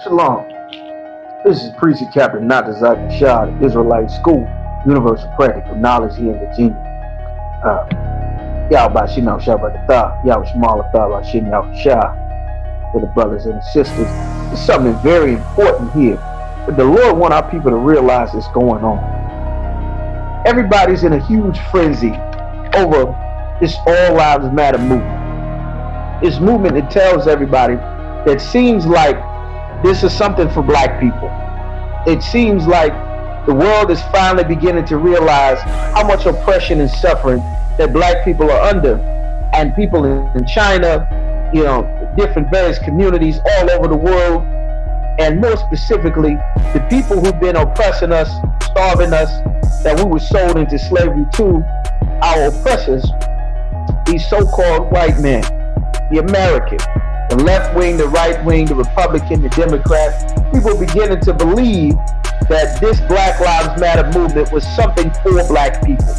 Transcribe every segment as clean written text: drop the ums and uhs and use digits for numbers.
Shalom. This is Priest Captain Natazak Shah, Israelite School, Universal Practical Knowledge here in Virginia. Y'all by Shina Shabbat, y'all small about Shina Shah for the brothers and the sisters. There's something very important here. But the Lord wants our people to realize what's going on. Everybody's in a huge frenzy over this All Lives Matter movement. This movement that tells everybody that seems like this is something for black people. It seems like the world is finally beginning to realize how much oppression and suffering that black people are under, and people in China, different various communities all over the world, and more specifically, the people who've been oppressing us, starving us, that we were sold into slavery to, our oppressors, these so-called white men, the American, the left wing, the right wing, the Republican, the Democrat. People beginning to believe that this Black Lives Matter movement was something for black people.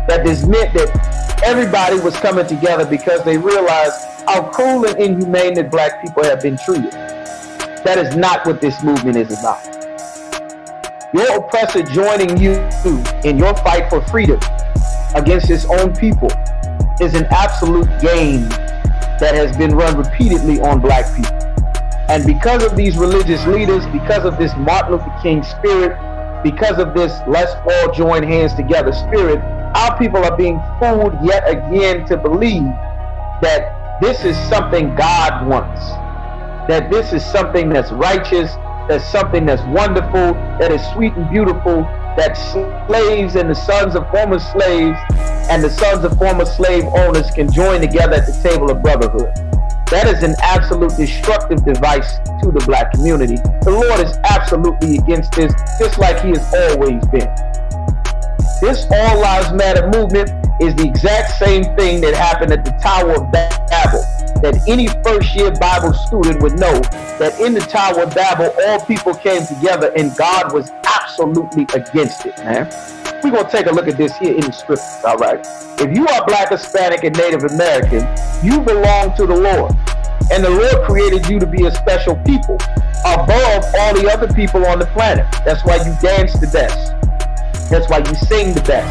That this meant that everybody was coming together because they realized how cruel and inhumane that black people have been treated. That is not what this movement is about. Your oppressor joining you in your fight for freedom against his own people is an absolute game that has been run repeatedly on black people. And because of these religious leaders, because of this Martin Luther King spirit, because of this let's all join hands together spirit, our people are being fooled yet again to believe that this is something God wants, that this is something that's righteous, that's something that's wonderful, that is sweet and beautiful, that slaves and the sons of former slaves and the sons of former slave owners can join together at the table of brotherhood. That is an absolute destructive device to the black community. The Lord is absolutely against this, just like he has always been. This All Lives Matter movement is the exact same thing that happened at the Tower of Babel, that any first-year Bible student would know that in the Tower of Babel, all people came together and God was absolutely against it, man. We're going to take a look at this here in the scriptures, all right? If you are Black, Hispanic, and Native American, you belong to the Lord. And the Lord created you to be a special people above all the other people on the planet. That's why you dance the best. That's why you sing the best.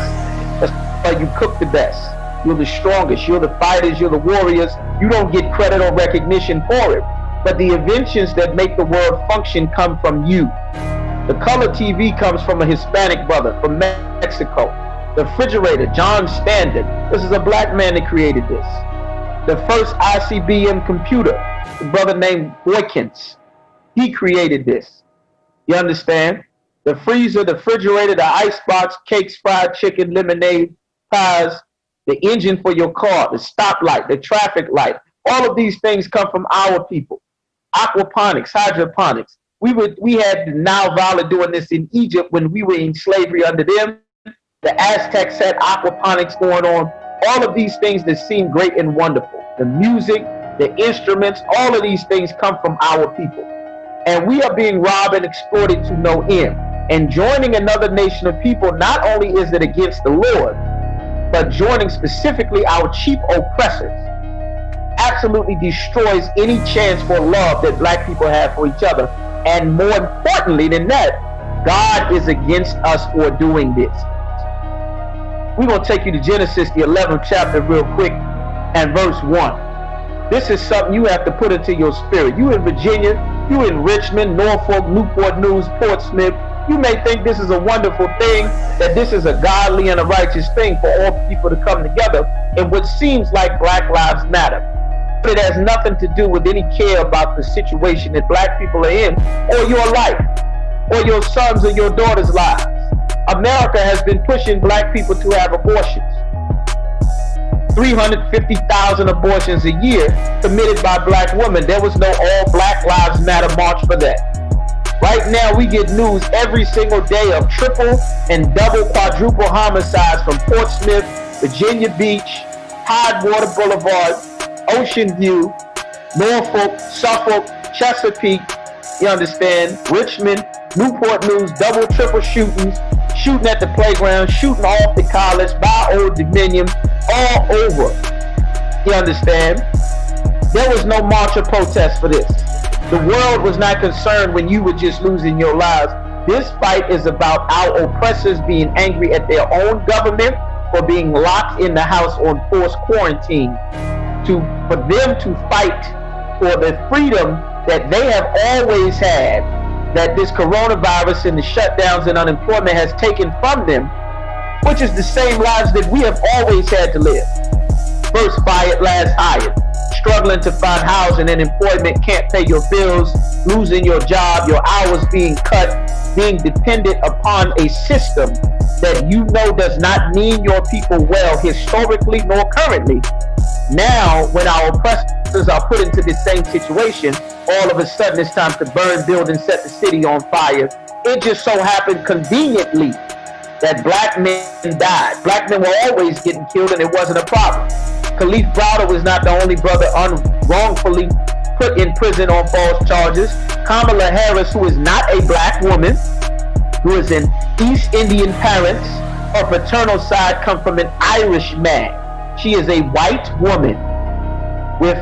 That's why you cook the best. You're the strongest. You're the fighters. You're the warriors. You don't get credit or recognition for it. But the inventions that make the world function come from you. The color TV comes from a Hispanic brother from Mexico. The refrigerator, John Standard. This is a black man that created this. The first ICBM computer, the brother named Boykins. He created this. You understand? The freezer, the refrigerator, the icebox, cakes, fried chicken, lemonade, pies, the engine for your car, the stoplight, the traffic light. All of these things come from our people. Aquaponics, hydroponics. We had the Nile Valley doing this in Egypt when we were in slavery under them. The Aztecs had aquaponics going on. All of these things that seem great and wonderful. The music, the instruments, all of these things come from our people. And we are being robbed and exploited to no end. And joining another nation of people, not only is it against the Lord, but joining specifically our chief oppressors, absolutely destroys any chance for love that black people have for each other. And more importantly than that, God is against us for doing this. We're going to take you to Genesis, the 11th chapter real quick, and verse 1. This is something you have to put into your spirit. You in Virginia, you in Richmond, Norfolk, Newport News, Portsmouth. You may think this is a wonderful thing, that this is a godly and a righteous thing for all people to come together in what seems like Black Lives Matter. But it has nothing to do with any care about the situation that black people are in, or your life, or your sons or your daughters' lives. America has been pushing black people to have abortions. 350,000 abortions a year committed by black women. There was no All Black Lives Matter march for that. Right now, we get news every single day of triple and double, quadruple homicides from Portsmouth, Virginia Beach, Tidewater Boulevard, Ocean View, Norfolk, Suffolk, Chesapeake, you understand, Richmond, Newport News, double, triple shootings, shooting at the playground, shooting off the college, by Old Dominion, all over. You understand? There was no march or protest for this. The world was not concerned when you were just losing your lives. This fight is about our oppressors being angry at their own government for being locked in the house on forced quarantine, for them to fight for the freedom that they have always had, that this coronavirus and the shutdowns and unemployment has taken from them, which is the same lives that we have always had to live. First fired, last hired. Struggling to find housing and employment, can't pay your bills, losing your job, your hours being cut, being dependent upon a system that you know does not mean your people well historically nor currently. Now, when our oppressors are put into this same situation, all of a sudden it's time to burn, build, and set the city on fire. It just so happened conveniently that black men died. Black men were always getting killed, and it wasn't a problem. Khalif Browder was not the only brother wrongfully put in prison on false charges. Kamala Harris, who is not a black woman, who is an East Indian parents, her paternal side come from an Irish man. She is a white woman with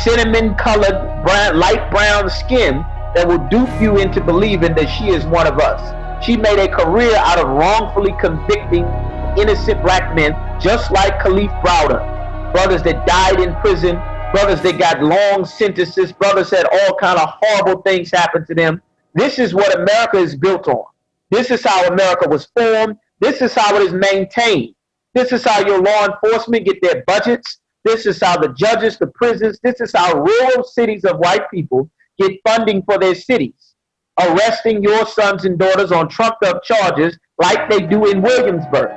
cinnamon-colored, light brown skin that will dupe you into believing that she is one of us. She made a career out of wrongfully convicting innocent black men, just like Khalif Browder. Brothers that died in prison, brothers that got long sentences, brothers had all kind of horrible things happen to them. This is what America is built on. This is how America was formed. This is how it is maintained. This is how your law enforcement get their budgets. This is how the judges, the prisons, this is how rural cities of white people get funding for their cities, arresting your sons and daughters on trumped up charges like they do in Williamsburg.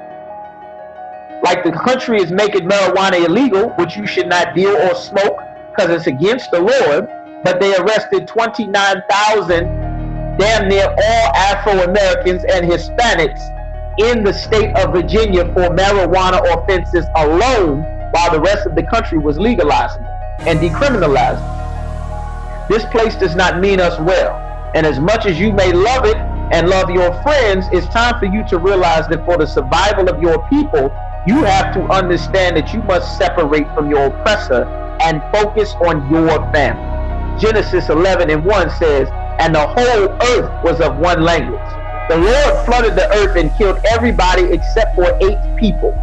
Like the country is making marijuana illegal, which you should not deal or smoke because it's against the Lord, but they arrested 29,000, damn near all Afro-Americans and Hispanics in the state of Virginia for marijuana offenses alone, while the rest of the country was legalizing it and decriminalizing it. This place does not mean us well. And as much as you may love it and love your friends, it's time for you to realize that for the survival of your people, you have to understand that you must separate from your oppressor and focus on your family. Genesis 11:1 says, and the whole earth was of one language. The Lord flooded the earth and killed everybody except for 8 people,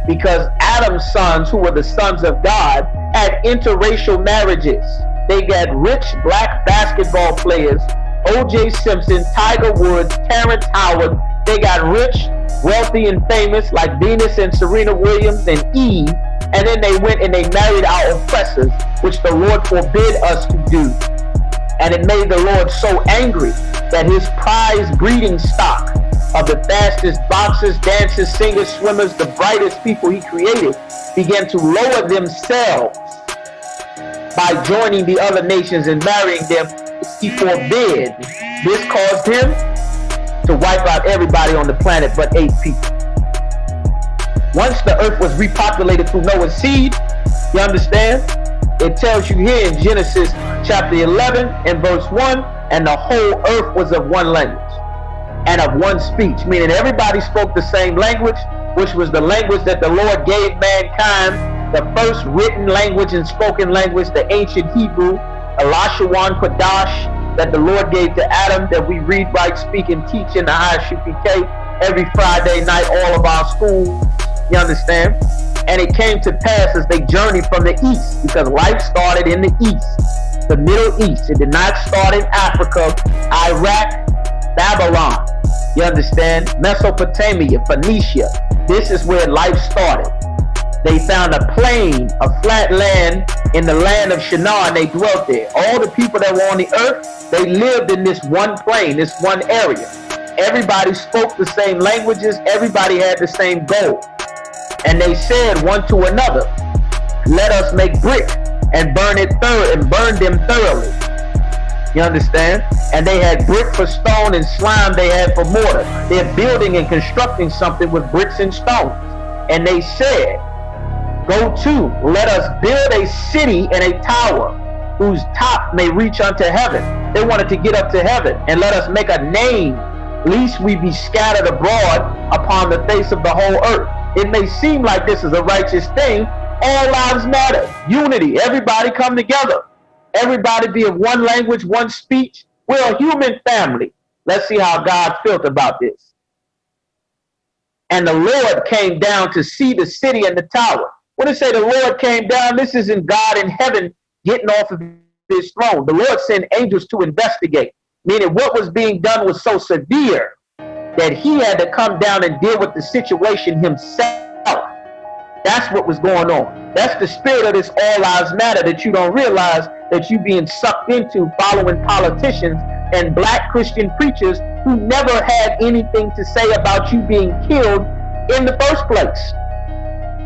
because Adam's sons, who were the sons of God, had interracial marriages. They got rich black basketball players, O.J. Simpson, Tiger Woods, Terrence Howard. They got rich, wealthy, and famous like Venus and Serena Williams and Eve. And then they went and they married our oppressors, which the Lord forbid us to do. And it made the Lord so angry that his prize breeding stock of the fastest boxers, dancers, singers, swimmers, the brightest people he created, began to lower themselves by joining the other nations and marrying them. He forbid. This caused him to wipe out everybody on the planet but 8 people. Once the earth was repopulated through Noah's seed, you understand? It tells you here in Genesis chapter 11 and verse 1, and the whole earth was of one language and of one speech, meaning everybody spoke the same language, which was the language that the Lord gave mankind, the first written language and spoken language, the ancient Hebrew, Elashawan Kodash, that the Lord gave to Adam, that we read, write, speak, and teach in the I.S.U.P.K. every Friday night, all of our schools, you understand? And it came to pass as they journeyed from the east, because life started in the east, the Middle East. It did not start in Africa, Iraq, Babylon, you understand? Mesopotamia, Phoenicia. This is where life started. They found a plain, a flat land in the land of Shinar, and they dwelt there. All the people that were on the earth, they lived in this one plain, this one area. Everybody spoke the same languages. Everybody had the same goal. And they said one to another, let us make brick and burn them thoroughly. You understand? And they had brick for stone and slime they had for mortar. They're building and constructing something with bricks and stones. And they said, go to, let us build a city and a tower whose top may reach unto heaven. They wanted to get up to heaven. And let us make a name, lest we be scattered abroad upon the face of the whole earth. It may seem like this is a righteous thing. All lives matter. Unity. Everybody come together. everybody be of one language, one speech. We're a human family. Let's see how God felt about this. And the Lord came down to see the city and the tower. When it say the Lord came down, this isn't God in heaven getting off of his throne. The Lord sent angels to investigate, meaning what was being done was so severe that he had to come down and deal with the situation himself. That's what was going on. That's the spirit of this all lives matter that you don't realize that you being sucked into following politicians and black Christian preachers who never had anything to say about you being killed in the first place.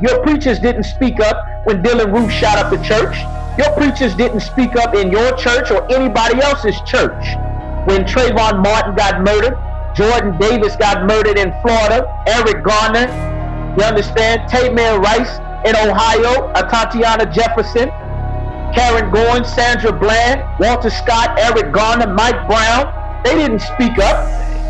Your preachers didn't speak up when Dylan Roof shot up the church. Your preachers didn't speak up in your church or anybody else's church. When Trayvon Martin got murdered, Jordan Davis got murdered in Florida, Eric Garner, you understand, Tamir Rice in Ohio, Tatiana Jefferson, Karen Goins, Sandra Bland, Walter Scott, Eric Garner, Mike Brown. They didn't speak up.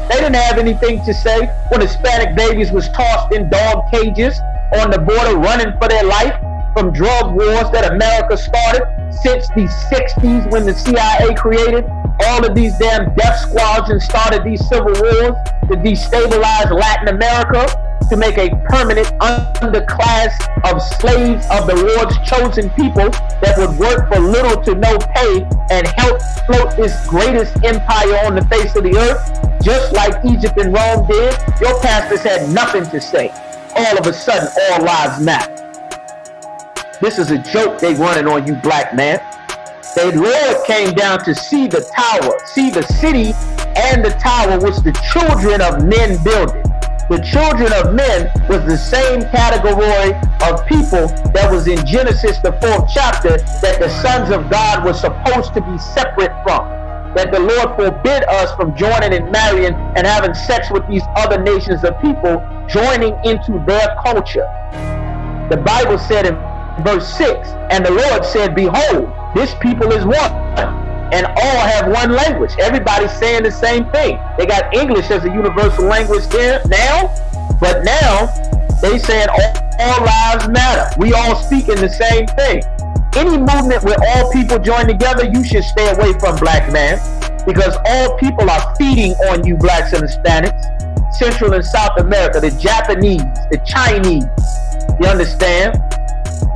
They didn't have anything to say when Hispanic babies was tossed in dog cages on the border running for their life from drug wars that America started since the 60s when the CIA created all of these damn death squads and started these civil wars to destabilize Latin America, to make a permanent underclass of slaves of the Lord's chosen people that would work for little to no pay and help float this greatest empire on the face of the earth, just like Egypt and Rome did. Your pastors had nothing to say. All of a sudden, all lives matter. This is a joke they running on you, black man. The Lord came down to see the tower, see the city and the tower which the children of men builded. The children of men was the same category of people that was in Genesis, the 4th chapter, that the sons of God were supposed to be separate from. That the Lord forbid us from joining and marrying and having sex with these other nations of people, joining into their culture. The Bible said in verse 6, and the Lord said, behold, this people is one, and all have one language. Everybody's saying the same thing. They got English as a universal language there now, but now they saying all lives matter. We all speaking the same thing. Any movement where all people join together, you should stay away from, black man, because all people are feeding on you, blacks and Hispanics, Central and South America, the Japanese, the Chinese, you understand?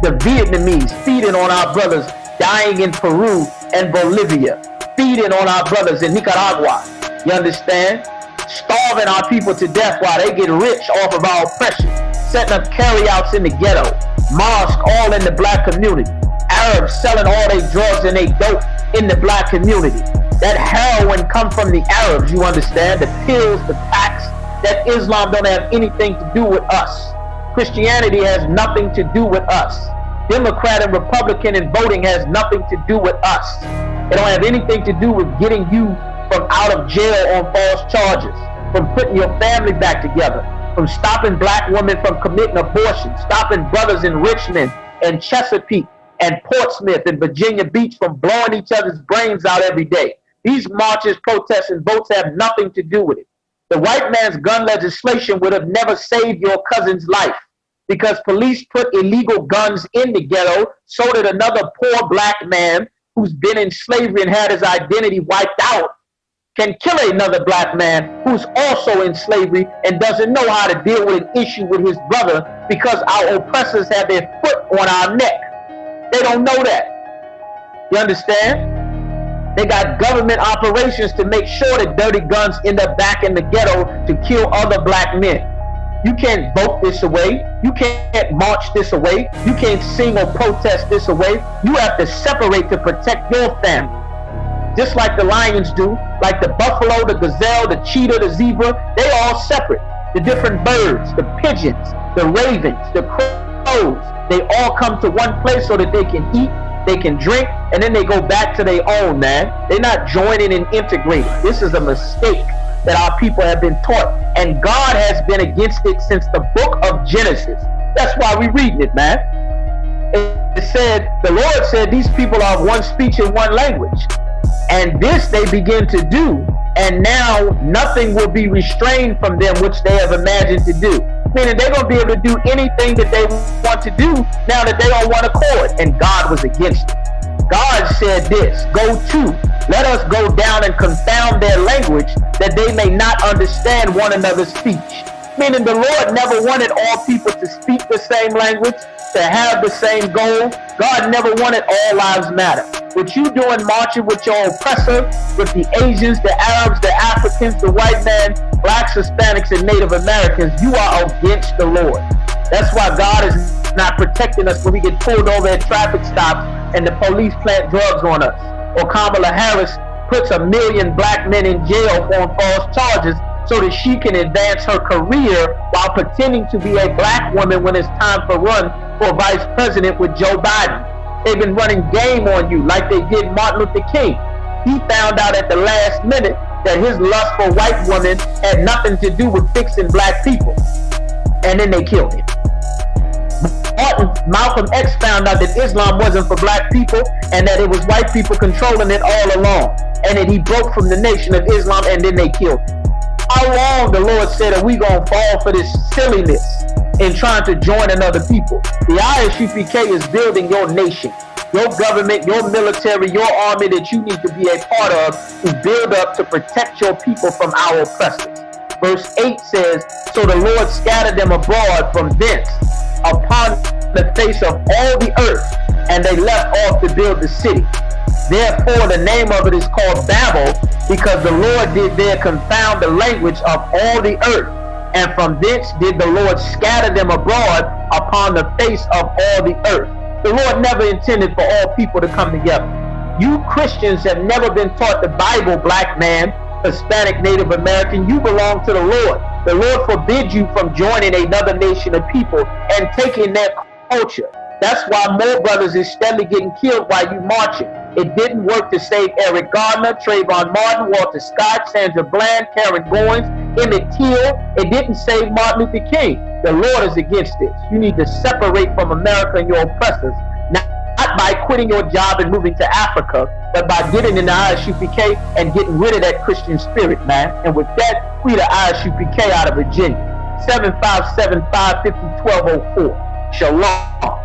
The Vietnamese feeding on our brothers dying in Peru and Bolivia, feeding on our brothers in Nicaragua, you understand? Starving our people to death while they get rich off of our oppression, setting up carryouts in the ghetto, mosques all in the black community, Arabs selling all their drugs and they dope in the black community. That heroin come from the Arabs, you understand? The pills, the packs, that Islam don't have anything to do with us. Christianity has nothing to do with us. Democrat and Republican and voting has nothing to do with us. It don't have anything to do with getting you from out of jail on false charges, from putting your family back together, from stopping black women from committing abortion, stopping brothers in Richmond and Chesapeake and Portsmouth and Virginia Beach from blowing each other's brains out every day. These marches, protests, and votes have nothing to do with it. The white man's gun legislation would have never saved your cousin's life, because police put illegal guns in the ghetto so that another poor black man who's been in slavery and had his identity wiped out can kill another black man who's also in slavery and doesn't know how to deal with an issue with his brother, because our oppressors have their foot on our neck. They don't know that. You understand? They got government operations to make sure that dirty guns end up back in the ghetto to kill other black men. You can't vote this away. You can't march this away. You can't sing or protest this away. You have to separate to protect your family. Just like the lions do, like the buffalo, the gazelle, the cheetah, the zebra, they all separate. The different birds, the pigeons, the ravens, the crows, they all come to one place so that they can eat, they can drink, and then they go back to their own, man. They're not joining and integrating. This is a mistake that our people have been taught, and God has been against it since the book of Genesis. That's why we're reading it, man. It said, the Lord said these people are of one speech and one language, and this they begin to do, and now nothing will be restrained from them which they have imagined to do. Meaning they're going to be able to do anything that they want to do now that they don't want to accord, and God was against it. God said this, go to, let us go down and confound their language, that they may not understand one another's speech. Meaning the Lord never wanted all people to speak the same language, to have the same goal. God never wanted all lives matter. What you doing marching with your oppressor, with the Asians, the Arabs, the Africans, the white man, blacks, Hispanics, and Native Americans, you are against the Lord. That's why God is not protecting us when we get pulled over at traffic stops and the police plant drugs on us. Or Kamala Harris puts 1 million black men in jail on false charges so that she can advance her career while pretending to be a black woman when it's time to run for vice president with Joe Biden. They've been running game on you like they did Martin Luther King. He found out at the last minute that his lust for white women had nothing to do with fixing black people. And then they killed him. Malcolm X found out that Islam wasn't for black people and that it was white people controlling it all along. And then he broke from the nation of Islam and then they killed him. How long the Lord said that we gonna fall for this silliness in trying to join another people? The I.S.U.P.K is building your nation, your government, your military, your army that you need to be a part of to build up to protect your people from our oppressors. Verse 8 says, so the Lord scattered them abroad from thence upon the face of all the earth, and they left off to build the city. Therefore the name of it is called Babel, because the Lord did there confound the language of all the earth, and from thence did the Lord scatter them abroad upon the face of all the earth. The Lord never intended for all people to come together. You Christians have never been taught the Bible, black man, Hispanic, Native American. You belong to the Lord. The Lord forbids you from joining another nation of people and taking their culture. That's why more brothers is steadily getting killed while you marching. It didn't work to save Eric Gardner, Trayvon Martin, Walter Scott, Sandra Bland, Karen Goins, Emmett Till. It didn't save Martin Luther King. The Lord is against this. You need to separate from America and your oppressors, not by quitting your job and moving to Africa, but by getting in the I.S.U.P.K and getting rid of that Christian spirit, man. And with that, we the I.S.U.P.K out of Virginia. 7575-501204. Shalom.